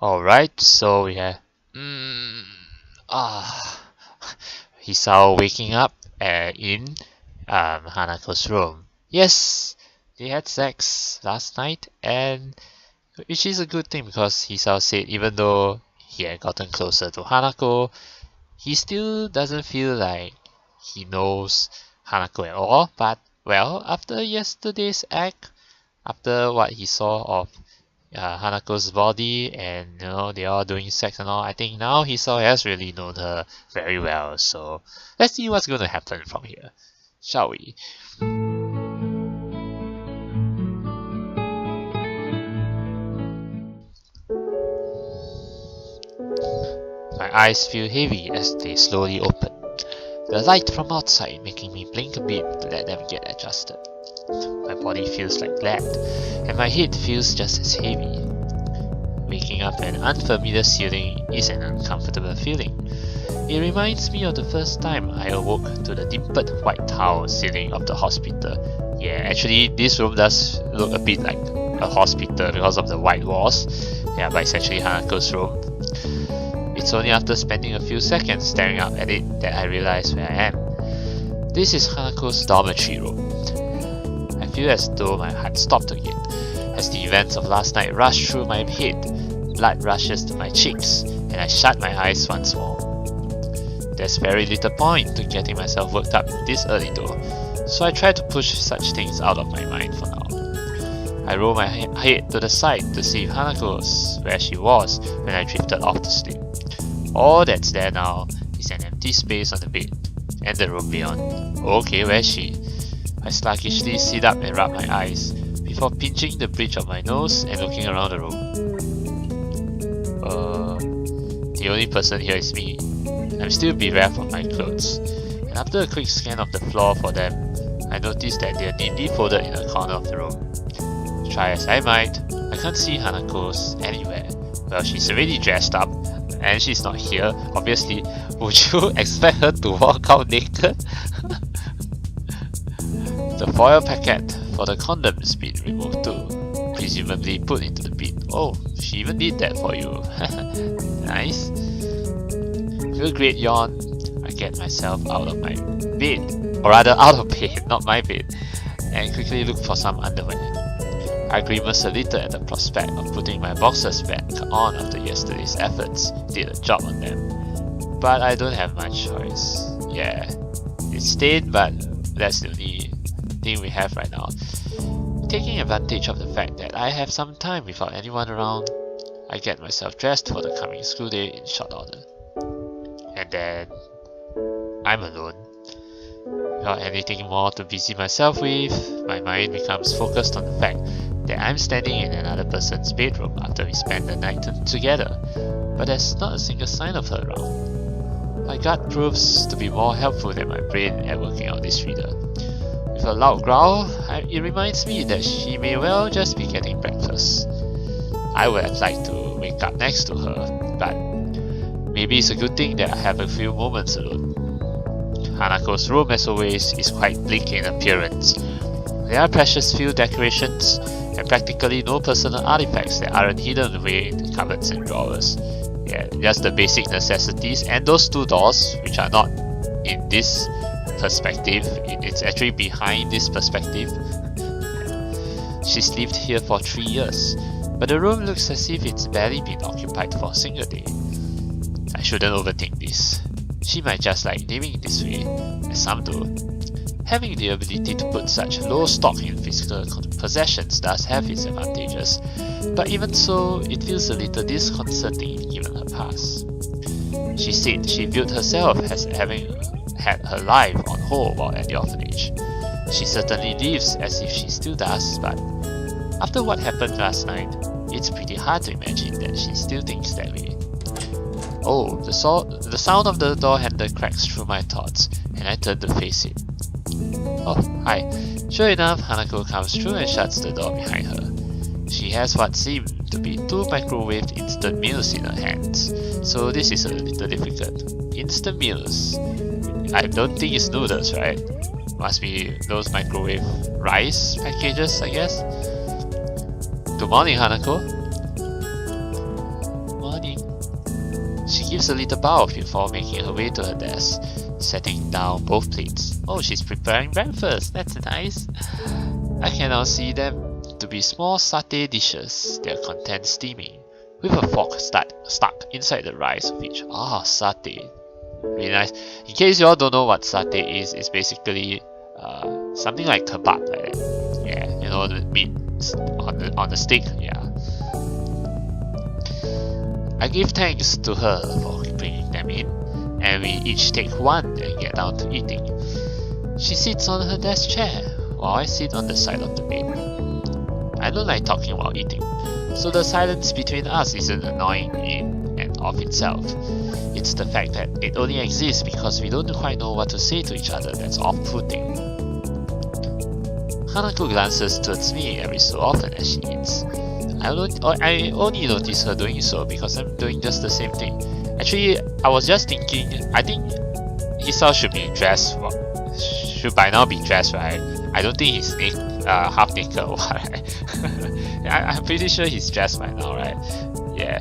Alright, so we have mm, ah Hisao waking up in Hanako's room. Yes, they had sex last night, and which is a good thing because Hisao said even though he had gotten closer to Hanako, he still doesn't feel like he knows Hanako at all. But well, after yesterday's act, after what he saw of Hanako's body, and they are doing sex and all, I think now Hisao has really known her very well. So let's see what's going to happen from here, shall we? My eyes feel heavy as they slowly open, the light from outside making me blink a bit to let them get adjusted. My body feels like lead, and my head feels just as heavy. Waking up an unfamiliar ceiling is an uncomfortable feeling. It reminds me of the first time I awoke to the dimpled white tile ceiling of the hospital. Yeah, actually this room does look a bit like a hospital because of the white walls. Yeah, but it's actually Hanako's room. It's only after spending a few seconds staring up at it that I realize where I am. This is Hanako's dormitory room. I feel as though my heart stopped again, as the events of last night rush through my head. Blood rushes to my cheeks, and I shut my eyes once more. There's very little point to getting myself worked up this early though, so I try to push such things out of my mind for now. I roll my head to the side to see if Hanako was where she was when I drifted off to sleep. All that's there now is an empty space on the bed, and the room beyond. Okay, where's she? I sluggishly sit up and rub my eyes, before pinching the bridge of my nose and looking around the room. The only person here is me. I'm still bereft of my clothes, and after a quick scan of the floor for them, I noticed that they are neatly folded in a corner of the room. Try as I might, I can't see Hanako's anywhere. Well, she's already dressed up, and she's not here, obviously. Would you expect her to walk out naked? The foil packet for the condom has been removed too, presumably put into the bin. Oh, she even did that for you. Nice. With a great yawn, I get myself out of my bed, or rather out of bed, not my bed, and quickly look for some underwear. I grimace a little at the prospect of putting my boxers back on after yesterday's efforts did a job on them. But I don't have much choice. Yeah, it's stained, but that's the only thing we have right now. Taking advantage of the fact that I have some time without anyone around, I get myself dressed for the coming school day in short order. And then I'm alone. Without anything more to busy myself with, my mind becomes focused on the fact that I'm standing in another person's bedroom after we spent the night together, but there's not a single sign of her around. My gut proves to be more helpful than my brain at working out this riddle. With a loud growl, it reminds me that she may well just be getting breakfast. I would have liked to wake up next to her, but maybe it's a good thing that I have a few moments alone. Hanako's room, as always, is quite bleak in appearance. There are precious few decorations, and practically no personal artifacts that aren't hidden away in the cupboards and drawers. Yeah, just the basic necessities, and those two doors, which are not in this perspective, it's actually behind this perspective. She's lived here for 3 years, but the room looks as if it's barely been occupied for a single day. I shouldn't overthink this. She might just like living this way, as some do. Having the ability to put such low stock in physical possessions does have its advantages, but even so, it feels a little disconcerting given her past. She said she viewed herself as having had her life on hold while at the orphanage. She certainly lives as if she still does, but after what happened last night, it's pretty hard to imagine that she still thinks that way. Oh, the sound of the door handle cracks through my thoughts, and I turn to face it. Oh, hi. Sure enough, Hanako comes through and shuts the door behind her. She has what seem to be 2 microwaved instant meals in her hands, so this is a little difficult. Instant meals? I don't think it's noodles, right? Must be those microwave rice packages, I guess. Good morning, Hanako. She gives a little bow before making her way to her desk, setting down both plates. Oh, she's preparing breakfast. That's nice. I can now see them to be small satay dishes, their contents steaming, with a fork stuck inside the rice of each. Ah, satay. Really nice. In case you all don't know what satay is, it's basically something like kebab like that. Yeah, you know, the meat on the stick. Yeah. I give thanks to her for bringing them in, and we each take one and get down to eating. She sits on her desk chair, while I sit on the side of the bed. I don't like talking while eating, so the silence between us isn't annoying in and of itself. It's the fact that it only exists because we don't quite know what to say to each other that's off-putting. Hanako glances towards me every so often as she eats. I only notice her doing so because I'm doing just the same thing. Actually, I was just thinking, I think Hisao should be dressed, should by now be dressed, right? I don't think he's half naked or what, right? I'm pretty sure he's dressed by now, right? Yeah,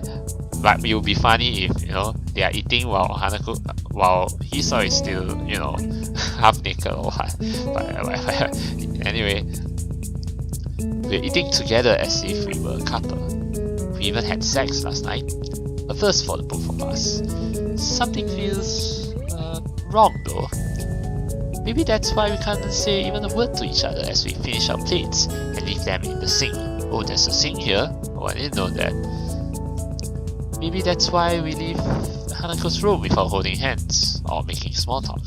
but it would be funny if, you know, they are eating while Hisao is still, you know, half naked or what. But anyway, we're eating together as if we were a couple. We even had sex last night, a first for the both of us. Something feels wrong though. Maybe that's why we can't say even a word to each other as we finish our plates and leave them in the sink. Oh, there's a sink here? Oh, I didn't know that. Maybe that's why we leave Hanako's room without holding hands or making small talk.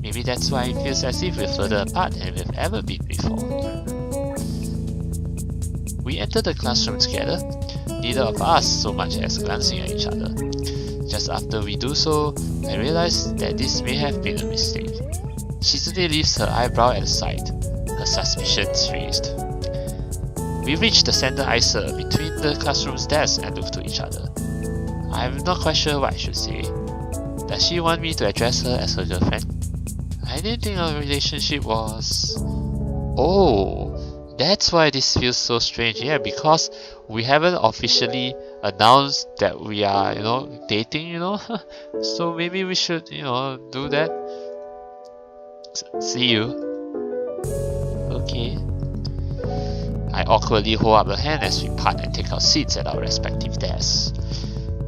Maybe that's why it feels as if we're further apart than we've ever been before. We enter the classroom together, neither of us so much as glancing at each other. Just after we do so, I realize that this may have been a mistake. Shizune lifts her eyebrow at the sight, her suspicions raised. We reach the center ISA between the classroom's desks and look to each other. I'm not quite sure what I should say. Does she want me to address her as her girlfriend? I didn't think our relationship was... Oh, that's why this feels so strange. Yeah, because we haven't officially announced that we are, you know, dating, you know. So maybe we should, you know, do that. See you. Okay. I awkwardly hold up a hand as we part and take our seats at our respective desks.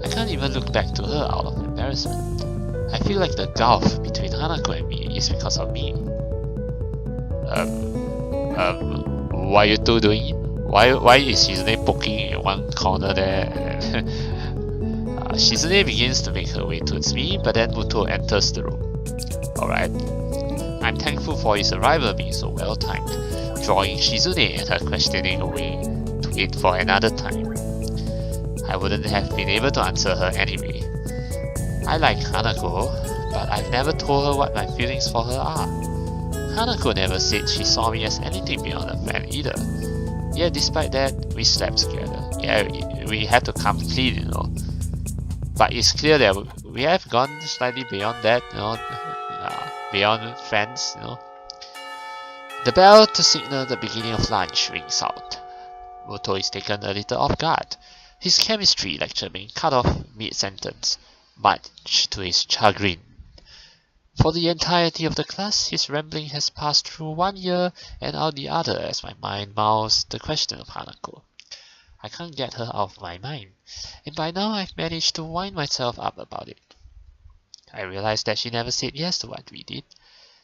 I can't even look back to her out of embarrassment. I feel like the gulf between Hanako and me is because of me. What are you two doing? Why is Shizune poking in one corner there? Shizune begins to make her way towards me, but then Muto enters the room. Alright. I'm thankful for his arrival being so well timed, drawing Shizune and her questioning away to wait for another time. I wouldn't have been able to answer her anyway. I like Hanako, but I've never told her what my feelings for her are. Hanako never said she saw me as anything beyond a friend either. Yet despite that, we slept together. Yeah, we had to come clean, you know. But it's clear that we have gone slightly beyond that, you know, beyond friends, you know. The bell to signal the beginning of lunch rings out. Muto is taken a little off guard, his chemistry lecture being cut off mid-sentence, much to his chagrin. For the entirety of the class, his rambling has passed through one ear and out the other as my mind mouths the question of Hanako. I can't get her out of my mind, and by now I've managed to wind myself up about it. I realized that she never said yes to what we did.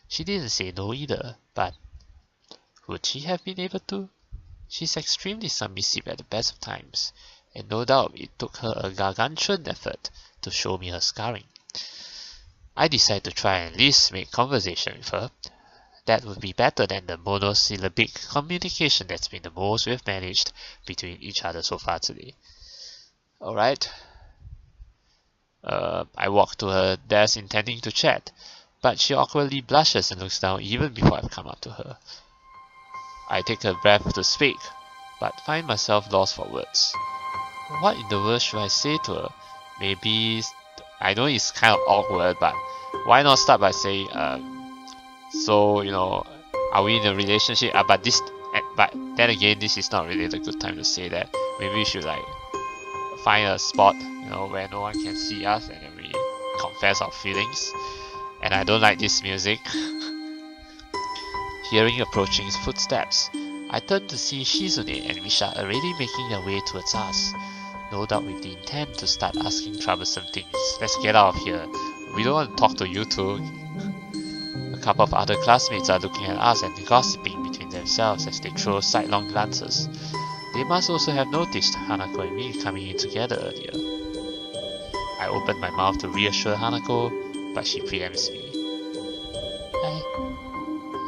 She didn't say no either, but would she have been able to? She's extremely submissive at the best of times, and no doubt it took her a gargantuan effort to show me her scarring. I decided to try and at least make conversation with her. That would be better than the monosyllabic communication that's been the most we've managed between each other so far today. Alright. I walk to her desk intending to chat, but she awkwardly blushes and looks down even before I've come up to her. I take a breath to speak, but find myself lost for words. What in the world should I say to her? Maybe, I know it's kind of awkward, but why not start by saying, so, you know, are we in a relationship? But then again, this is not really a good time to say that. Maybe we should like find a spot, you you know, where no one can see us and then we confess our feelings. And I don't like this music. Hearing approaching footsteps, I turned to see Shizune and Misha already making their way towards us, no doubt with the intent to start asking troublesome things. Let's get out of here. We don't want to talk to you two. A couple of other classmates are looking at us and gossiping between themselves as they throw sidelong glances. They must also have noticed Hanako and me coming in together earlier. I opened my mouth to reassure Hanako, but she preempts me.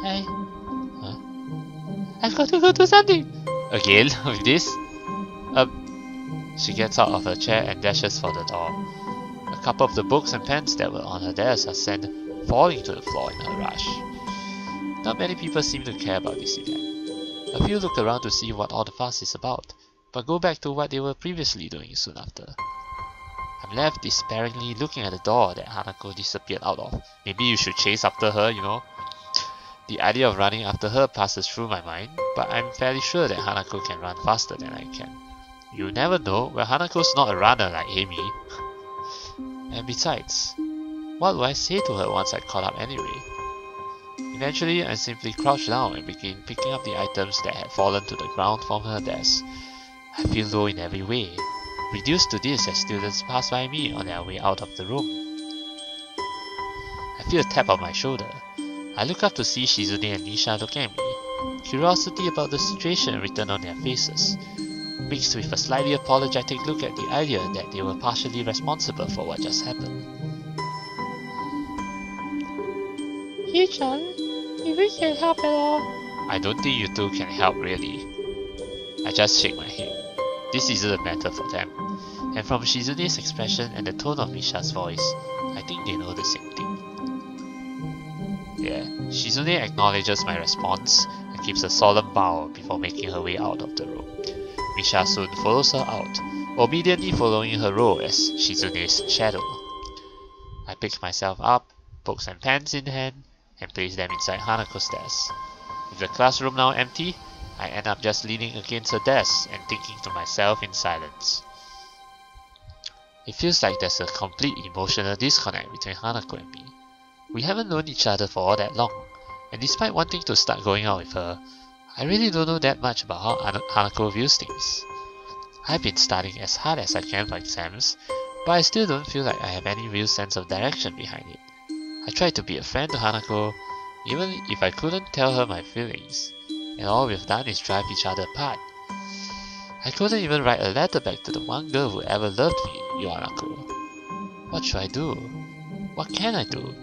Huh? I've got to go do something! Again, with this? She gets out of her chair and dashes for the door. A couple of the books and pens that were on her desk are sent falling to the floor in a rush. Not many people seem to care about this event. A few look around to see what all the fuss is about, but go back to what they were previously doing soon after. I'm left despairingly looking at the door that Hanako disappeared out of. Maybe you should chase after her, you know? The idea of running after her passes through my mind, but I'm fairly sure that Hanako can run faster than I can. You never know, well, Hanako's not a runner like Amy. And besides, what will I say to her once I caught up anyway? Eventually, I simply crouched down and began picking up the items that had fallen to the ground from her desk. I feel low in every way, reduced to this as students pass by me on their way out of the room. I feel a tap on my shoulder. I look up to see Shizune and Nisha looking at me, curiosity about the situation written on their faces, mixed with a slightly apologetic look at the idea that they were partially responsible for what just happened. Hee-chan, if we can help at all... I don't think you two can help really. I just shake my head. This isn't a matter for them. And from Shizune's expression and the tone of Misha's voice, I think they know the same thing. Yeah, Shizune acknowledges my response and gives a solemn bow before making her way out of the room. Misha soon follows her out, obediently following her role as Shizune's shadow. I pick myself up, books and pens in hand, and place them inside Hanako's desk. With the classroom now empty, I end up just leaning against her desk and thinking to myself in silence. It feels like there's a complete emotional disconnect between Hanako and me. We haven't known each other for all that long, and despite wanting to start going out with her, I really don't know that much about how Hanako views things. I've been studying as hard as I can for exams, but I still don't feel like I have any real sense of direction behind it. I tried to be a friend to Hanako, even if I couldn't tell her my feelings, and all we've done is drive each other apart. I couldn't even write a letter back to the one girl who ever loved me, Yamaku. What should I do? What can I do?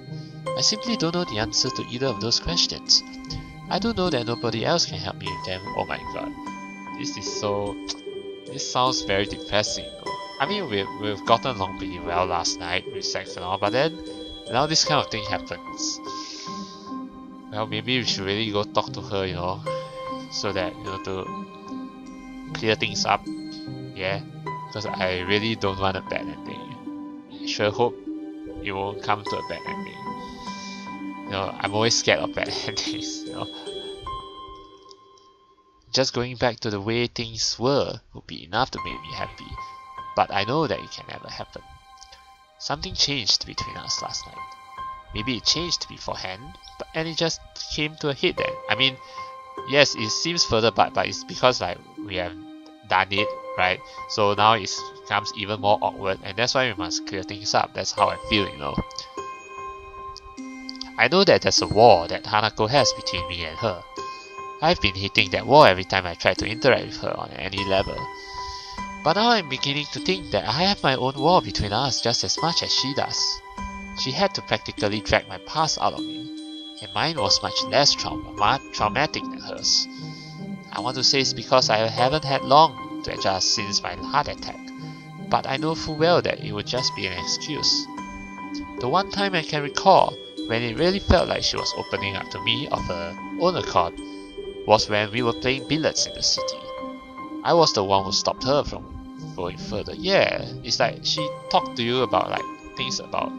I simply don't know the answer to either of those questions. I do know that nobody else can help me with them. Oh my god. This sounds very depressing though. I mean, we've gotten along pretty well last night with sex and all, but then now this kind of thing happens. Well, maybe we should really go talk to her, you know, so that, you know, to clear things up. Yeah, because I really don't want a bad ending. I sure hope it won't come to a bad ending. You know, I'm always scared of bad endings, you know. Just going back to the way things were would be enough to make me happy, but I know that it can never happen. Something changed between us last night. Maybe it changed beforehand, and it just came to a head then. I mean, yes, it seems further, but it's because like we have done it, right? So now it becomes even more awkward, and that's why we must clear things up. That's how I feel, you know. I know that there's a wall that Hanako has between me and her. I've been hitting that wall every time I try to interact with her on any level. But now I'm beginning to think that I have my own wall between us just as much as she does. She had to practically drag my past out of me, and mine was much less traumatic than hers. I want to say it's because I haven't had long to adjust since my heart attack, but I know full well that it would just be an excuse. The one time I can recall when it really felt like she was opening up to me of her own accord was when we were playing billiards in the city. I was the one who stopped her from going further. Yeah, it's like she talked to you about like things about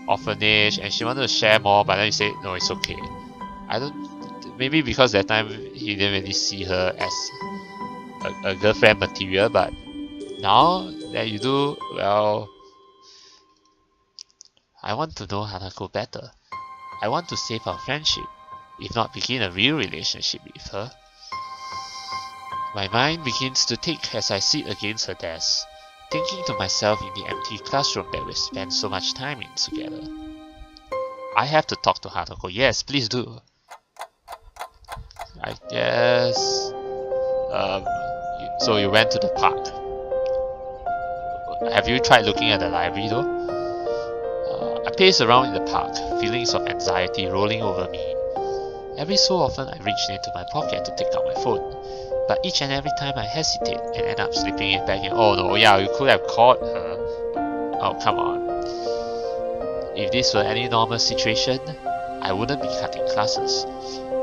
orphanage and she wanted to share more, but then you said no, it's okay. Maybe because that time he didn't really see her as a girlfriend material, but now that you do, well, I want to know Hanako better. I want to save our friendship, if not begin a real relationship with her. My mind begins to tick as I sit against her desk, thinking to myself in the empty classroom that we've spent so much time in together. I have to talk to Hanako. Yes, please do. I guess... so you went to the park. Have you tried looking at the library though? I pace around in the park, feelings of anxiety rolling over me. Every so often I reach into my pocket to take out my phone, but each and every time I hesitate and end up slipping it back in. Oh no, yeah, you could have called her. Oh, come on. If this were any normal situation, I wouldn't be cutting classes.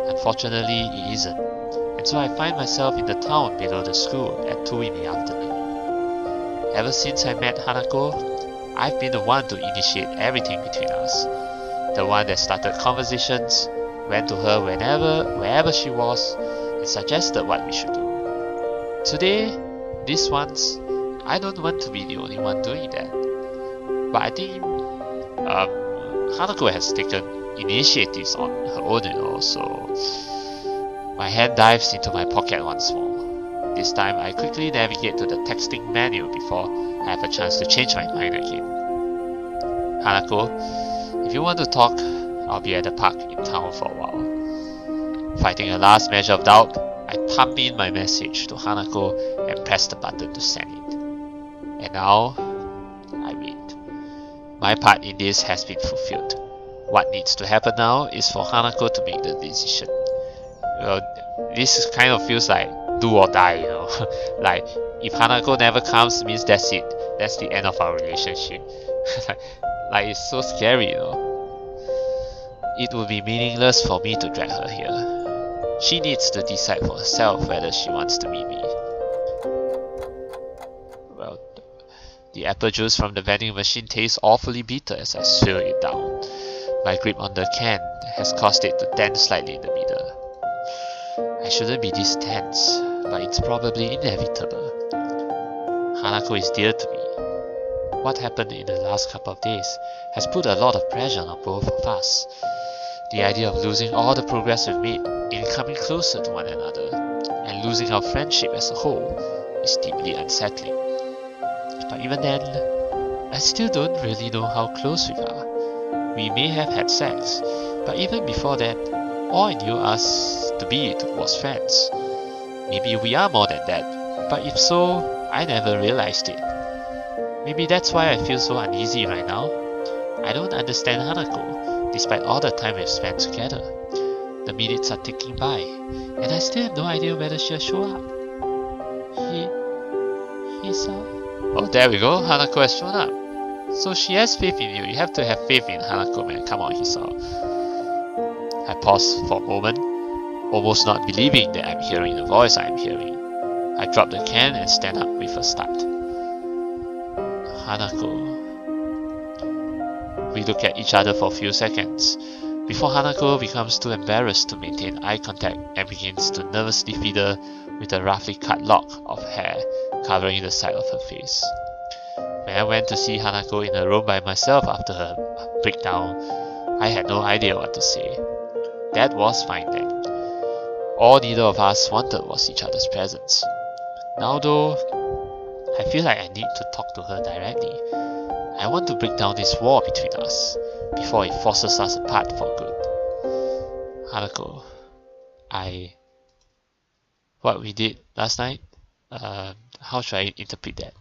Unfortunately, it isn't, and so I find myself in the town below the school at 2 in the afternoon. Ever since I met Hanako, I've been the one to initiate everything between us. The one that started conversations, went to her wherever she was, and suggested what we should do. Today, this once, I don't want to be the only one doing that. But I think Hanako has taken initiatives on her own, you know, so my hand dives into my pocket once more. This time I quickly navigate to the texting menu before I have a chance to change my mind again. Hanako, if you want to talk, I'll be at the park in town for a while. Fighting a last measure of doubt, I pump in my message to Hanako and press the button to send it. And now, I wait. My part in this has been fulfilled. What needs to happen now is for Hanako to make the decision. Well, this kind of feels like do or die, you know. Like, if Hanako never comes, means that's it. That's the end of our relationship. Like, it's so scary, you know. It would be meaningless for me to drag her here. She needs to decide for herself whether she wants to meet me. Well, the apple juice from the vending machine tastes awfully bitter as I swill it down. My grip on the can has caused it to tense slightly in the middle. I shouldn't be this tense, but it's probably inevitable. Hanako is dear to me. What happened in the last couple of days has put a lot of pressure on both of us. The idea of losing all the progress we've made in coming closer to one another and losing our friendship as a whole is deeply unsettling. But even then, I still don't really know how close we are. We may have had sex, but even before that, all I knew us to be was friends. Maybe we are more than that, but if so, I never realized it. Maybe that's why I feel so uneasy right now. I don't understand Hanako, despite all the time we've spent together. The minutes are ticking by, and I still have no idea whether she'll show up. Hisao? Oh, there we go, Hanako has shown up. So she has faith in you. You have to have faith in Hanako, man. Come on, Hisao. I pause for a moment, almost not believing that I'm hearing the voice I'm hearing. I drop the can and stand up with a start. Hanako. We look at each other for a few seconds, before Hanako becomes too embarrassed to maintain eye contact and begins to nervously fiddle with a roughly cut lock of hair covering the side of her face. When I went to see Hanako in her room by myself after her breakdown, I had no idea what to say. That was fine then. All neither of us wanted was each other's presence. Now though, I feel like I need to talk to her directly. I want to break down this wall between us, before it forces us apart for good. Hanako, what we did last night, how should I interpret that?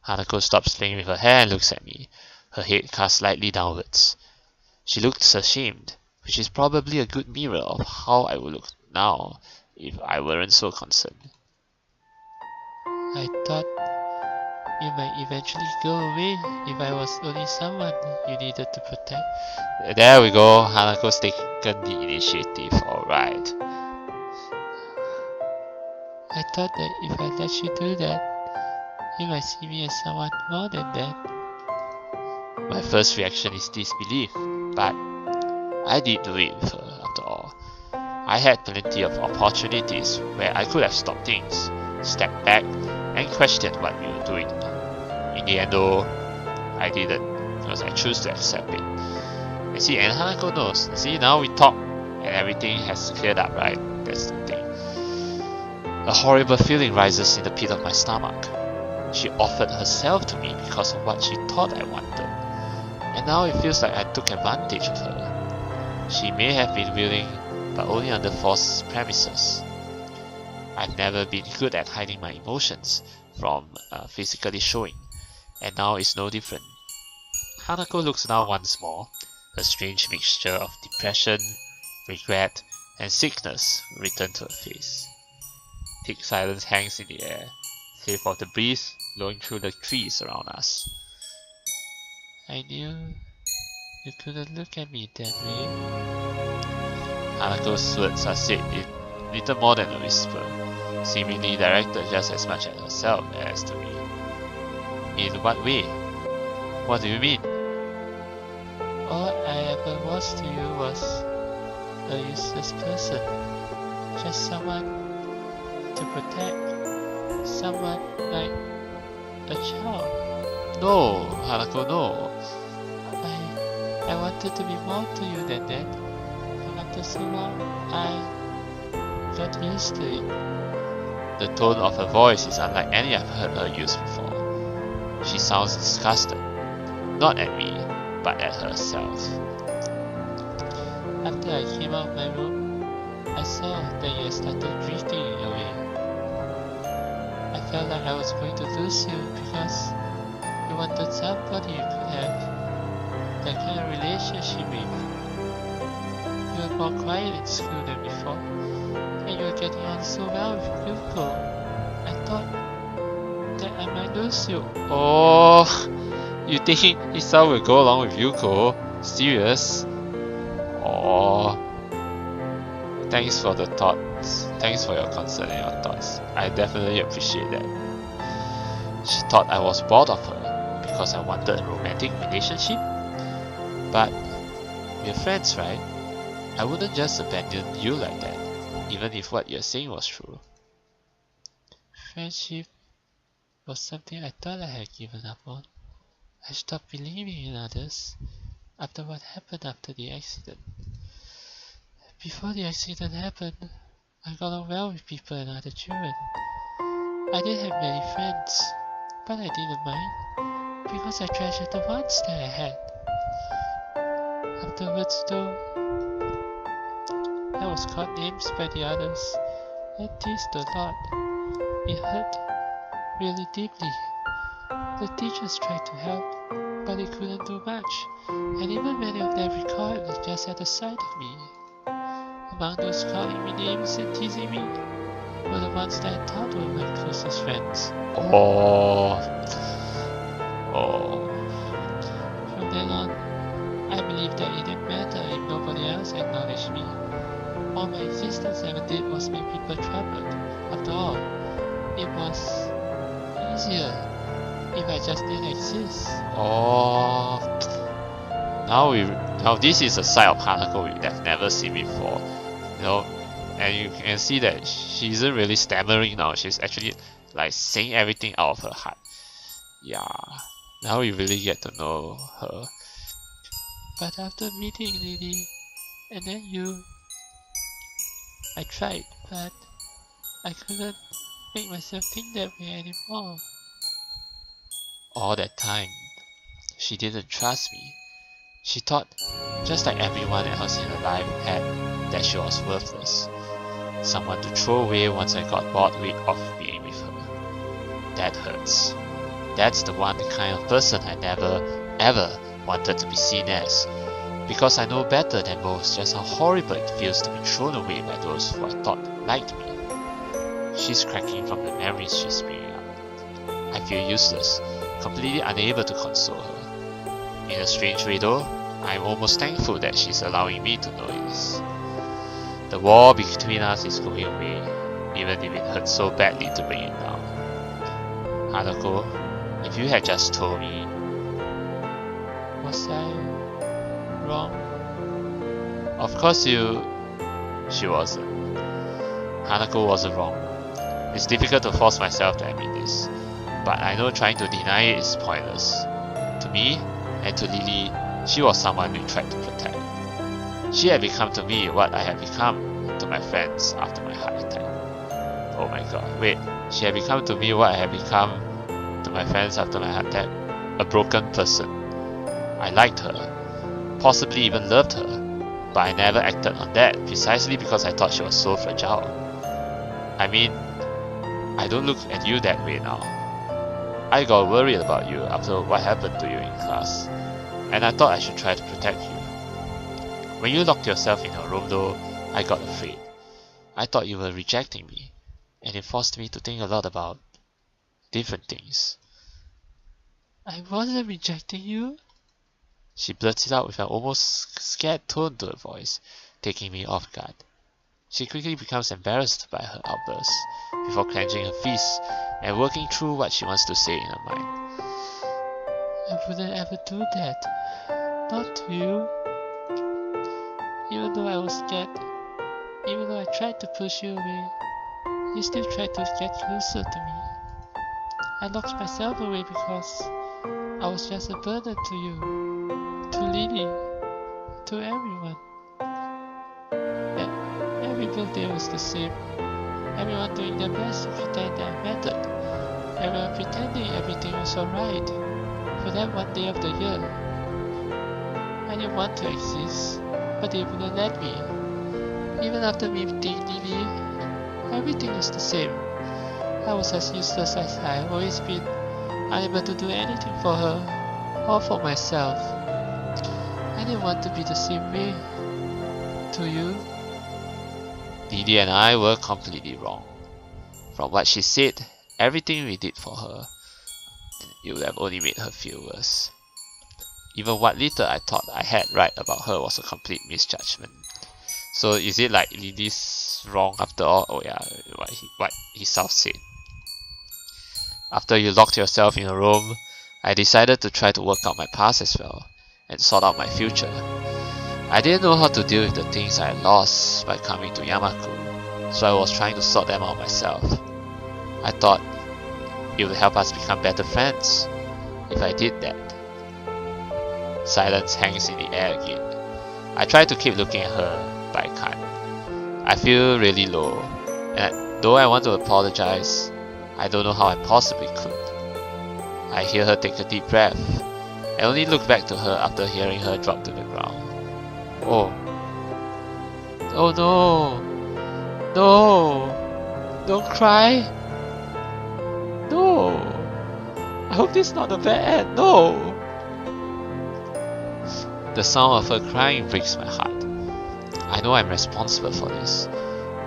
Hanako stops playing with her hair and looks at me, her head cast slightly downwards. She looks ashamed, which is probably a good mirror of how I would look now if I weren't so concerned. I thought you might eventually go away if I was only someone you needed to protect. There we go, Hanako's taken the initiative, alright. I thought that if I let you do that, you might see me as someone more than that. My first reaction is disbelief, but I did do it with her after all. I had plenty of opportunities where I could have stopped things, stepped back, and questioned what we were doing. In the end though, I didn't, because I chose to accept it. And see, and Hanako knows. See, now we talk and everything has cleared up, right? That's the thing. A horrible feeling rises in the pit of my stomach. She offered herself to me because of what she thought I wanted. And now it feels like I took advantage of her. She may have been willing, but only under false premises. I've never been good at hiding my emotions from physically showing, and now it's no different. Hanako looks down once more, a strange mixture of depression, regret, and sickness written to her face. Thick silence hangs in the air, save for the breeze blowing through the trees around us. I knew you couldn't look at me that way. Hanako's words are said in little more than a whisper, seemingly directed just as much at herself as to me. In what way? What do you mean? All I ever was to you was a useless person, just someone to protect, someone like a child. No, Hanako, no. I wanted to be more to you than that, and after so long, I got used to it. The tone of her voice is unlike any I've heard her use before. She sounds disgusted, not at me, but at herself. After I came out of my room, I saw that you had started drifting away. I felt like I was going to lose you because you wanted somebody you could have that kind of relationship with. You were more quiet in school than before, and you were getting on so well with Yuko. I thought that I might lose you. Oh, you think Hisao will go along with Yuko? Serious? Oh, thanks for the thoughts. Thanks for your concern and your thoughts. I definitely appreciate that. She thought I was bored of her because I wanted a romantic relationship. But we're friends, right? I wouldn't just abandon you like that, even if what you're saying was true. Friendship was something I thought I had given up on. I stopped believing in others after what happened after the accident. Before the accident happened, I got on well with people and other children. I didn't have many friends, but I didn't mind, because I treasured the ones that I had. Afterwards though, I was called names by the others and teased a lot. It hurt really deeply. The teachers tried to help, but they couldn't do much, and even many of them recoiled just at the sight of me. Among those calling me names and teasing me were the ones that I thought were my closest friends. Oh. From then on, I believed that it didn't matter if nobody else acknowledged me. All my existence ever did was make people troubled. After all, it was easier if I just didn't exist. Oh, now this is a side of Hanako we have never seen before. You know, and you can see that she isn't really stammering now. She's actually like saying everything out of her heart. Yeah, now we really get to know her. But after meeting Lily and then you, I tried, but I couldn't make myself think that way anymore. All that time, she didn't trust me. She thought, just like everyone else in her life had, that she was worthless. Someone to throw away once I got bored of being with her. That hurts. That's the one kind of person I never, ever wanted to be seen as. Because I know better than most just how horrible it feels to be thrown away by those who I thought liked me. She's cracking from the memories she's bringing up. I feel useless, completely unable to console her. In a strange way though, I'm almost thankful that she's allowing me to know this. The wall between us is going away, even if it hurts so badly to bring it down. Hanako, if you had just told me, was I wrong? Of course she wasn't. Hanako wasn't wrong. It's difficult to force myself to admit this, but I know trying to deny it is pointless. To me, and to Lily, she was someone we tried to protect. She had become to me what I had become to my friends after my heart attack. Oh my god, wait, she had become to me what I had become to my friends after my heart attack? A broken person. I liked her, possibly even loved her, but I never acted on that precisely because I thought she was so fragile. I mean, I don't look at you that way now. I got worried about you after what happened to you in class, and I thought I should try to protect you. When you locked yourself in your room though, I got afraid. I thought you were rejecting me, and it forced me to think a lot about different things. I wasn't rejecting you? She blurted out with an almost scared tone to her voice, taking me off guard. She quickly becomes embarrassed by her outburst, before clenching her fists and working through what she wants to say in her mind. I wouldn't ever do that. Not to you. Even though I was scared, even though I tried to push you away, you still tried to get closer to me. I locked myself away because I was just a burden to you, to Lily, to everyone. Every birthday was the same. Everyone doing their best to pretend that I mattered. Everyone pretending everything was alright for that one day of the year. I didn't want to exist, but they wouldn't let me. Even after meeting Lily, everything was the same. I was as useless as I have always been, unable to do anything for her or for myself. I didn't want to be the same way to you. Lily and I were completely wrong. From what she said, everything we did for her, it would have only made her feel worse. Even what little I thought I had right about her was a complete misjudgment. So is it like Lily's wrong after all? Oh yeah, what Hisao said. After you locked yourself in a room, I decided to try to work out my past as well, and sort out my future. I didn't know how to deal with the things I had lost by coming to Yamaku, so I was trying to sort them out myself. I thought it would help us become better friends if I did that. Silence hangs in the air again. I try to keep looking at her, but I can't. I feel really low, and though I want to apologize, I don't know how I possibly could. I hear her take a deep breath, and only look back to her after hearing her drop to the ground. Oh. Oh no! No! Don't cry! No! I hope this is not a bad end. No! The sound of her crying breaks my heart. I know I'm responsible for this,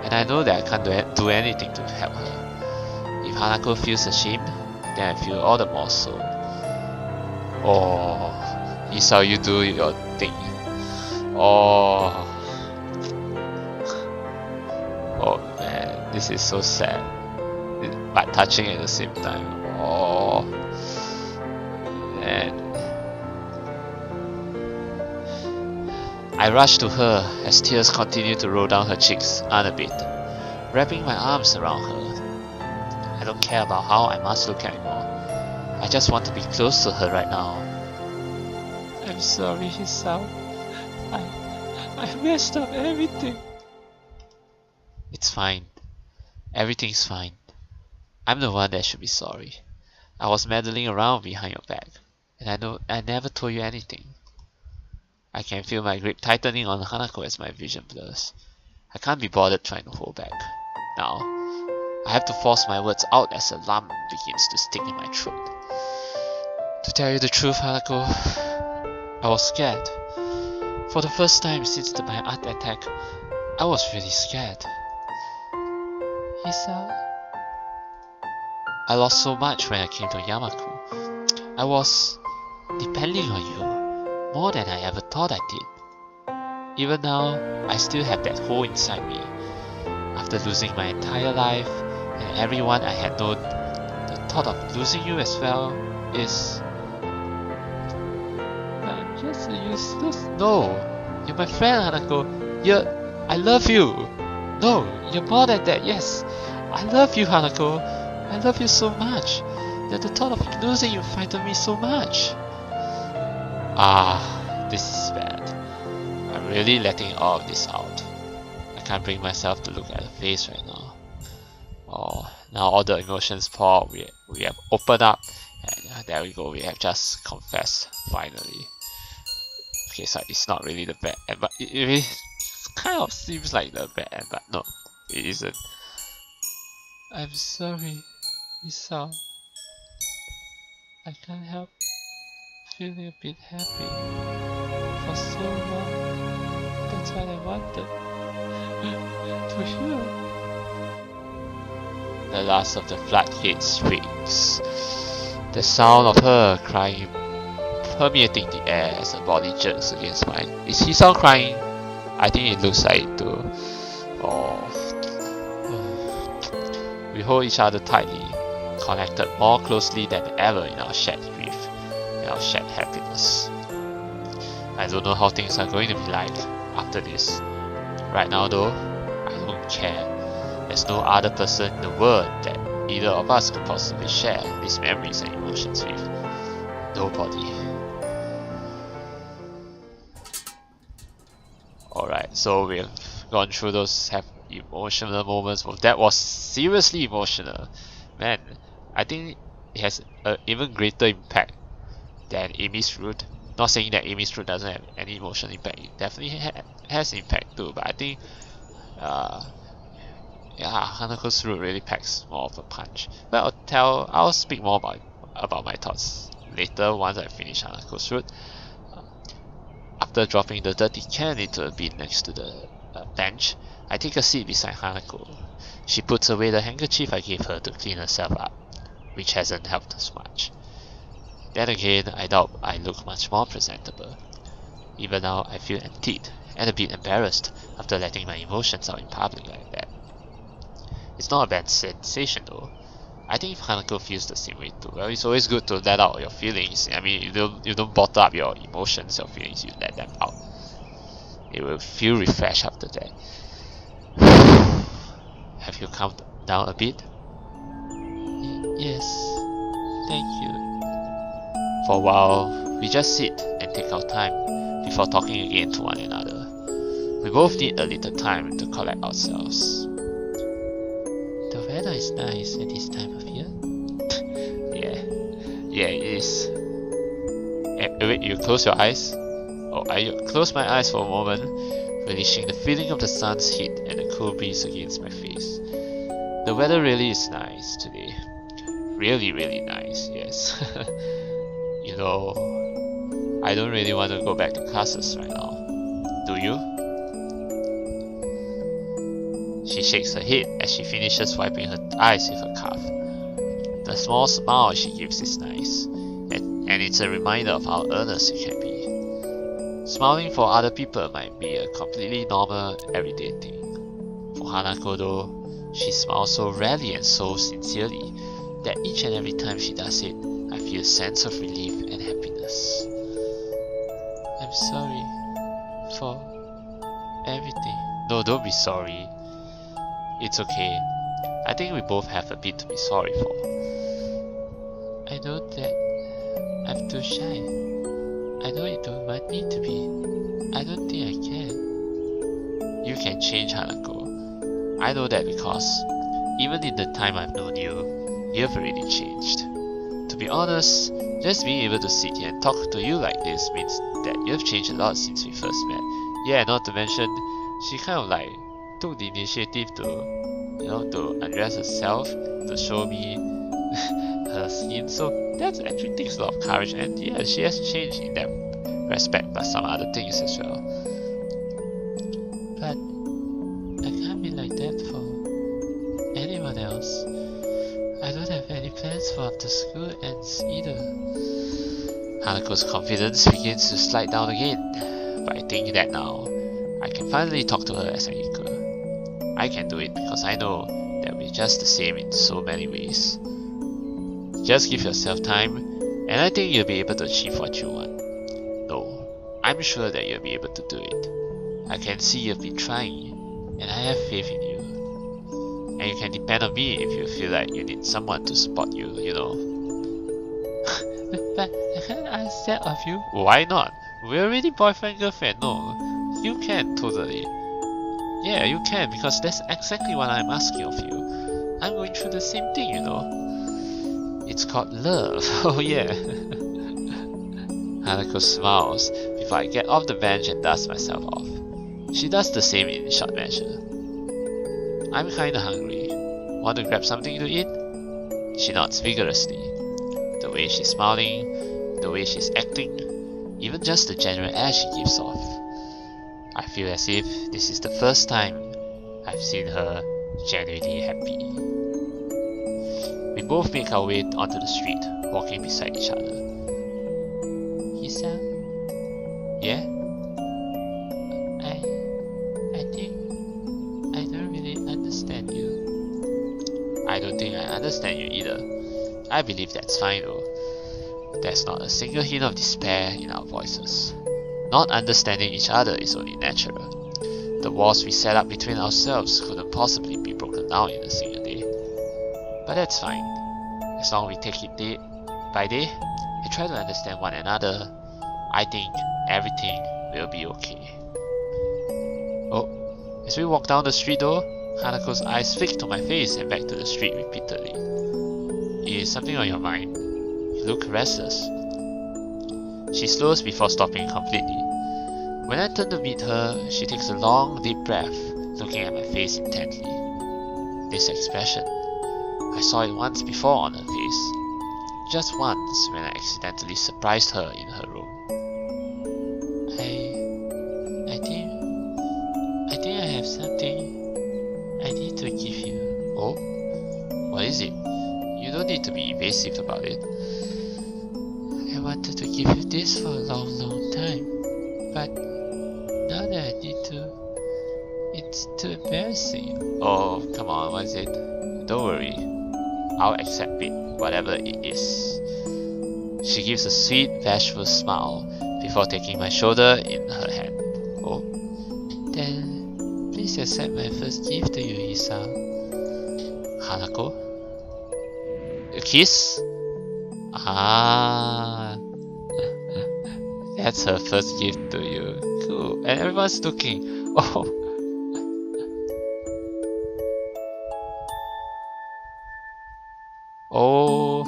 and I know that I can't do anything to help her. If Hanako feels ashamed, then I feel all the more so. Oh, Hisao, you do your thing. Oh man, this is so sad, but touching at the same time. Oh man. I rush to her as tears continue to roll down her cheeks unabated, wrapping my arms around her. I don't care about how I must look anymore. I just want to be close to her right now. I'm sorry, Hisao. I messed up everything. It's fine. Everything's fine. I'm the one that should be sorry. I was meddling around behind your back, and I know I never told you anything. I can feel my grip tightening on Hanako as my vision blurs. I can't be bothered trying to hold back. Now, I have to force my words out as a lump begins to stick in my throat. To tell you the truth, Hanako, I was scared. For the first time since my heart attack, I was really scared. Hisao? I lost so much when I came to Yamaku. I was depending on you more than I ever thought I did. Even now, I still have that hole inside me. After losing my entire life and everyone I had known, the thought of losing you as well is... I'm just useless. No, you're my friend, Hanako. I love you. No, you're more than that. Yes, I love you, Hanako. I love you so much. That the thought of losing you frightened me so much. Ah, this is bad. I'm really letting all of this out. I can't bring myself to look at her face right now. Oh, now all the emotions pour. We have opened up, and there we go. We have just confessed finally. Okay, so it's not really the bad end, but it kind of seems like the bad end, but no, it isn't. I'm sorry, Hisao. I can't help feeling a bit happy for so long. That's what I wanted to hear. The last of the floodgates shrieks. The sound of her crying permeating the air as her body jerks against mine. Is Hisao crying? I think it looks like it too. Oh. We hold each other tightly, connected more closely than ever in our shared grief, in our shared happiness. I don't know how things are going to be like after this. Right now though, I don't care. There's no other person in the world that either of us could possibly share these memories and emotions with. Nobody. Alright, so we've gone through those emotional moments. Well, that was seriously emotional. Man, I think it has an even greater impact than Amy's Root. Not saying that Amy's Root doesn't have any emotional impact. It definitely has impact too, but I think yeah, Hanako's Root really packs more of a punch. But I'll speak more about my thoughts later once I finish Hanako's Root. After dropping the dirty can into a bin next to the bench, I take a seat beside Hanako. She puts away the handkerchief I gave her to clean herself up, which hasn't helped us much. Then again, I doubt I look much more presentable. Even now, I feel emptied and a bit embarrassed after letting my emotions out in public like that. It's not a bad sensation though. I think if Hanako feels the same way too, well, it's always good to let out your feelings. I mean, you don't bottle up your emotions, your feelings, you let them out. It will feel refreshed after that. Have you calmed down a bit? Yes, thank you. For a while, we just sit and take our time before talking again to one another. We both need a little time to collect ourselves. The weather is nice at this time of year. Yeah, it is. Wait, you close your eyes? Oh, I close my eyes for a moment, relishing the feeling of the sun's heat and the cool breeze against my face. The weather really is nice today. Really, really nice, yes. You know, I don't really want to go back to classes right now. Do you? She shakes her head as she finishes wiping her eyes with her cuff. The small smile she gives is nice, and it's a reminder of how earnest it can be. Smiling for other people might be a completely normal, everyday thing. For Hanako though, she smiles so rarely and so sincerely that each and every time she does it, I feel a sense of relief and happiness. I'm sorry for everything. No, don't be sorry. It's okay. I think we both have a bit to be sorry for. I know that I'm too shy. I know you don't want me to be. I don't think I can. You can change, Hanako. I know that because even in the time I've known you, you've already changed. To be honest, just being able to sit here and talk to you like this means that you've changed a lot since we first met. Yeah, not to mention, she kind of like took the initiative to undress herself, to show me her skin, so that actually takes a lot of courage, and yeah, she has changed in that respect, but some other things as well. But I can't be like that for anyone else. I don't have any plans for after school ends either. Hanako's confidence begins to slide down again, but I think that now I can finally talk to her as an equal. I can do it because I know that we're just the same in so many ways. Just give yourself time, and I think you'll be able to achieve what you want. No, I'm sure that you'll be able to do it. I can see you've been trying, and I have faith in you. And you can depend on me if you feel like you need someone to support you, you know. But I can't ask that of you. Why not? We're already boyfriend girlfriend. No, you can totally. Yeah, you can, because that's exactly what I'm asking of you. I'm going through the same thing, you know. It's called love. Oh yeah. Hanako smiles before I get off the bench and dust myself off. She does the same in short measure. I'm kinda hungry. Want to grab something to eat? She nods vigorously. The way she's smiling, the way she's acting, even just the general air she gives off. I feel as if this is the first time I've seen her genuinely happy. We both make our way onto the street, walking beside each other. Hisao? Yeah? I think I don't really understand you. I don't think I understand you either. I believe that's fine though. There's not a single hint of despair in our voices. Not understanding each other is only natural. The walls we set up between ourselves couldn't possibly be broken down in a single day. But that's fine. As long as we take it day by day and try to understand one another, I think everything will be okay. Oh, as we walk down the street though, Hanako's eyes flick to my face and back to the street repeatedly. Is something on your mind? You look restless. She slows before stopping completely. When I turn to meet her, she takes a long, deep breath, looking at my face intently. This expression, I saw it once before on her face. Just once, when I accidentally surprised her in her room. I think I have something I need to give you. Oh? What is it? You don't need to be evasive about it. I wanted to give you this for a long time, but now that I need to, it's too embarrassing. Oh, come on, what is it? Don't worry, I'll accept it, whatever it is. She gives a sweet, bashful smile before taking my shoulder in her hand. Oh, then please accept my first gift to you, Hisao. Hanako? A kiss? Ah, that's her first gift to you. Cool. And everyone's looking. Oh. Oh.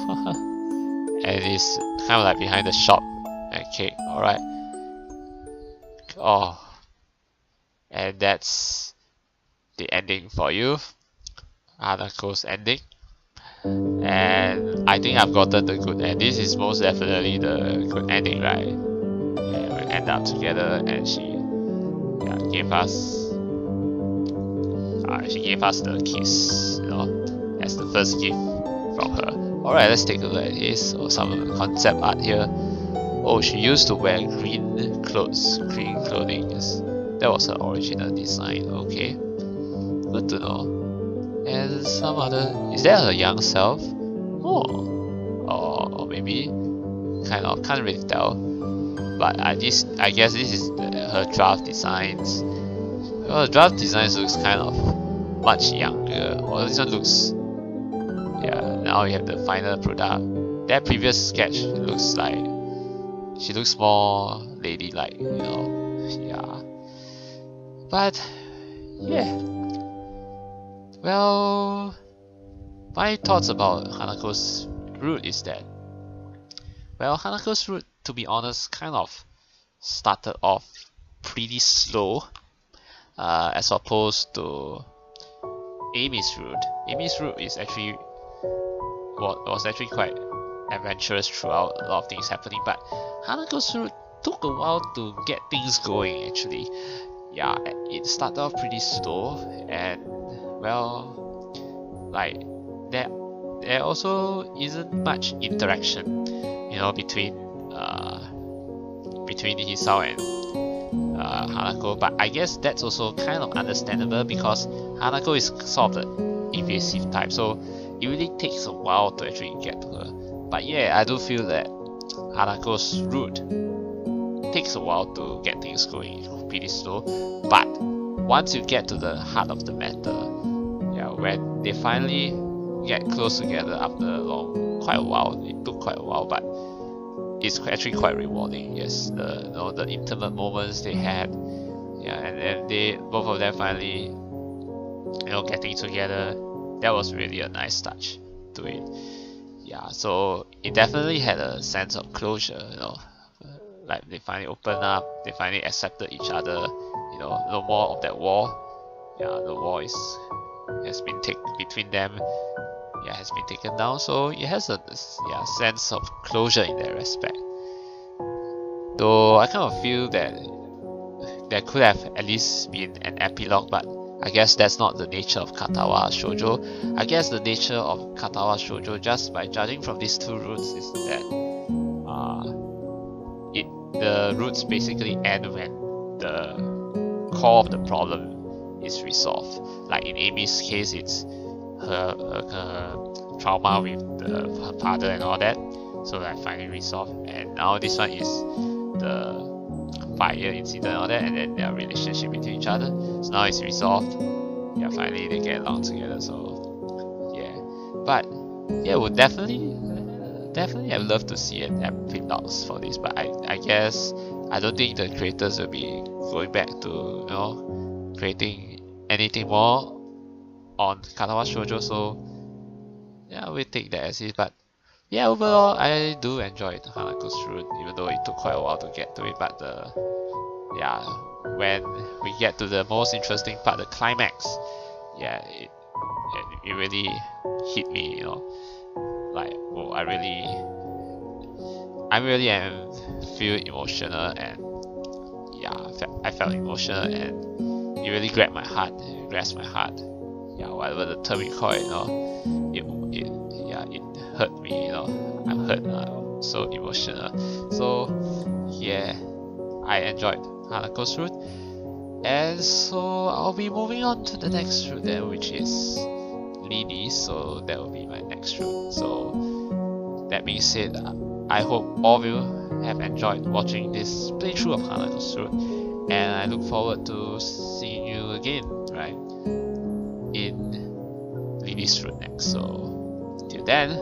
And it's kind of like behind the shop and cake. Alright. Oh. And that's the ending for you. Hanako's ending. And I think I've gotten the good end. This is most definitely the good ending, right? And we end up together, and she gave us the kiss, you know, as the first gift from her. Alright, let's take a look at this. Oh, some concept art here. Oh, she used to wear green clothes, green clothing. That was her original design. Okay, good to know. And some other, is that her young self? Oh, or maybe can't really tell. But I guess this is her draft designs. Well, the draft designs looks kind of much younger. Well, this one looks, yeah. Now we have the final product. That previous sketch looks like she looks more ladylike, you know. Yeah. But yeah. Well, my thoughts about Hanako's route is that, well, Hanako's route, to be honest, kind of started off pretty slow, as opposed to Amy's route. Amy's route is actually was actually quite adventurous throughout, a lot of things happening, but Hanako's route took a while to get things going actually. Yeah, it started off pretty slow, and well, like there also isn't much interaction, you know, between Hisao and Hanako. But I guess that's also kind of understandable because Hanako is sort of the evasive type, so it really takes a while to actually get to her. But yeah, I do feel that Hanako's route takes a while to get things going, pretty slow. But once you get to the heart of the matter, yeah, when they finally get close together after quite a while. It took quite a while, but it's actually quite rewarding. Yes, the intimate moments they had, yeah, and they both of them finally getting together. That was really a nice touch to it. Yeah, so it definitely had a sense of closure. Like they finally opened up, they finally accepted each other. No more of that war. Yeah, the war has been taken between them. Yeah, has been taken down. So it has a sense of closure in that respect. Though I kind of feel that there could have at least been an epilogue, but I guess that's not the nature of Katawa Shoujo. I guess the nature of Katawa Shoujo, just by judging from these two roots, is that the roots basically end when the core of the problem is resolved. Like in Amy's case, it's her trauma with her father and all that, so that finally resolved. And now this one is the fire incident and all that, and then their relationship between each other. So now it's resolved. Yeah, finally they get along together. So yeah, but yeah, would definitely have loved to see an epilogue for this. But I guess I don't think the creators will be going back to creating anything more on Katawa Shoujo. So yeah, we take that as it. But yeah, overall I do enjoy Hanako's route, even though it took quite a while to get to it. But when we get to the most interesting part, the climax, yeah, it really hit me, like, oh, I really am feel emotional, and yeah, I felt emotional, and it really grasped my heart. Yeah, whatever the term you call it, it hurt me, I'm hurt, so emotional. So yeah, I enjoyed Hanako's route, and so I'll be moving on to the next route then, which is Lily. So that will be my next route. So that being said, I hope all of you have enjoyed watching this playthrough of Hanako's route, and I look forward to seeing you again, right, in Lily's route next. So till then,